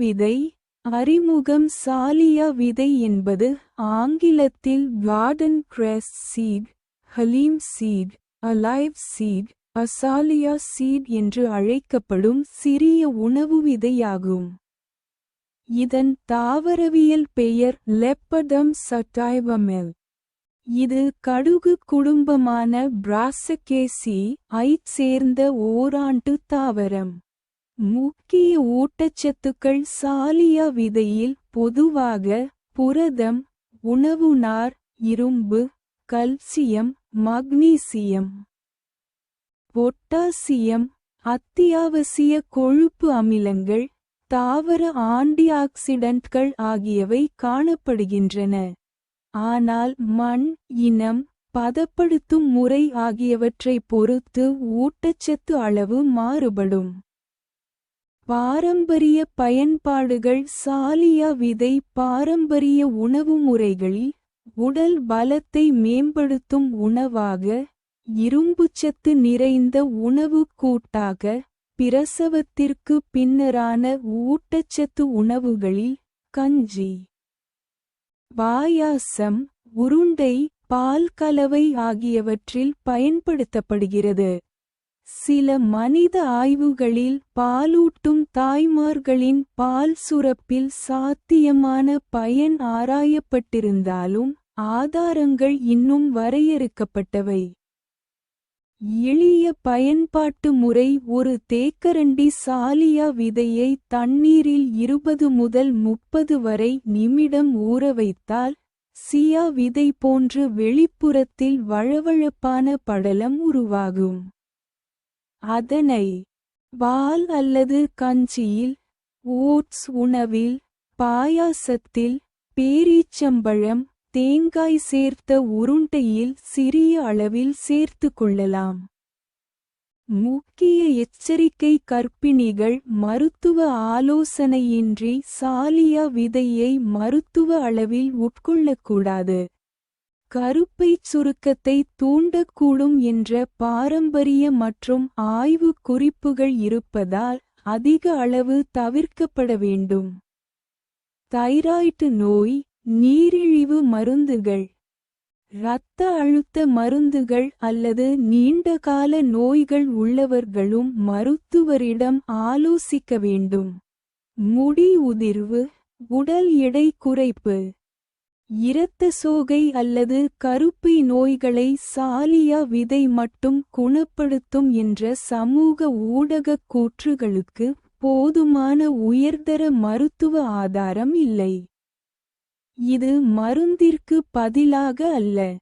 விதை. அறிமுகம். சாலியா விதை என்பது ஆங்கிலத்தில் garden cress seed, halim seed, aliv seed, asaliya seed என்று அழைக்கப்படும் சிறிய உணவு விதையாகும். இதன் தாவரவியல் பெயர் லெப்படம் சட்டைவமெல். இது கடுகு குடும்பமான பிராசகேசி ஐச் சேர்ந்த ஓராண்டு தாவரம். முக்கிய ஊட்டச்சத்துக்கள். சாலியா விதையில் பொதுவாக புரதம், உணவுநார், இரும்பு, கல்சியம், மக்னீசியம், பொட்டாசியம், அத்தியாவசிய கொழுப்பு அமிலங்கள், தாவர ஆன்டிஆக்சிடன்ட்கள் ஆகியவை காணப்படுகின்றன. ஆனால் மண், இனம், பதப்படுத்தும் முறை ஆகியவற்றைப் பொறுத்து ஊட்டச்சத்து அளவு மாறுபடும். பாரம்பரிய பயன்பாடுகள். சாலியா விதை பாரம்பரிய உணவு முறைகளில் உடல் பலத்தை மேம்படுத்தும் உணவாக, இரும்புச்சத்து நிறைந்த உணவு கூட்டாக, பிரசவத்திற்கு பின்னரான ஊட்டச்சத்து உணவுகளில் கஞ்சி, பாயாசம், உருண்டை, பால் கலவை ஆகியவற்றில் பயன்படுத்தப்படுகிறது. சில மனித ஆய்வுகளில் பாலூட்டும் தாய்மார்களின் பால் சுரப்பில் சாத்தியமான பயன் ஆராயப்பட்டிருந்தாலும் ஆதாரங்கள் இன்னும் வரையறுக்கப்பட்டவை. எளிய பயன்பாட்டு முறை. ஒரு தேக்கரண்டி சாலியா விதையை தண்ணீரில் 20 முதல் 30 வரை நிமிடம் ஊறவைத்தால் சியா விதை போன்று வெளிப்புறத்தில் வழவழப்பான படலம் உருவாகும். அதனை பால் அல்லது கஞ்சியில், ஓட்ஸ் உணவில், பாயாசத்தில், பேரீச்சம்பழம், தேங்காய் சேர்த்த உருண்டையில் சிறிய அளவில் சேர்த்து கொள்ளலாம். முக்கிய எச்சரிக்கை. கர்ப்பிணிகள் மருத்துவ ஆலோசனையின்றி சாலியா விதையை மருத்துவ அளவில் உட்கொள்ளக்கூடாது. கருப்பைச் சுருக்கத்தை தூண்டக்கூடும் என்ற பாரம்பரிய மற்றும் ஆய்வு குறிப்புகள் இருப்பதால் அதிக அளவு தவிர்க்கப்பட வேண்டும். தைராய்டு நோய், நீரிழிவு மருந்துகள், இரத்த அழுத்த மருந்துகள் அல்லது நீண்டகால நோய்கள் உள்ளவர்களும் மருத்துவரிடம் ஆலோசிக்க வேண்டும். முடி உதிர்வு, உடல் எடை குறைப்பு, இரத்த சோகை அல்லது கருப்பை நோய்களை சாலியா விதை மட்டும் குணப்படுத்தும் என்ற சமூக ஊடகக் கூற்றுகளுக்கு போதுமான உயர்தர மருத்துவ ஆதாரம் இல்லை. இது மருந்திற்கு பதிலாக அல்ல,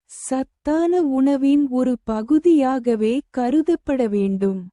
சத்தான உணவின் ஒரு பகுதியாகவே கருதப்பட வேண்டும்.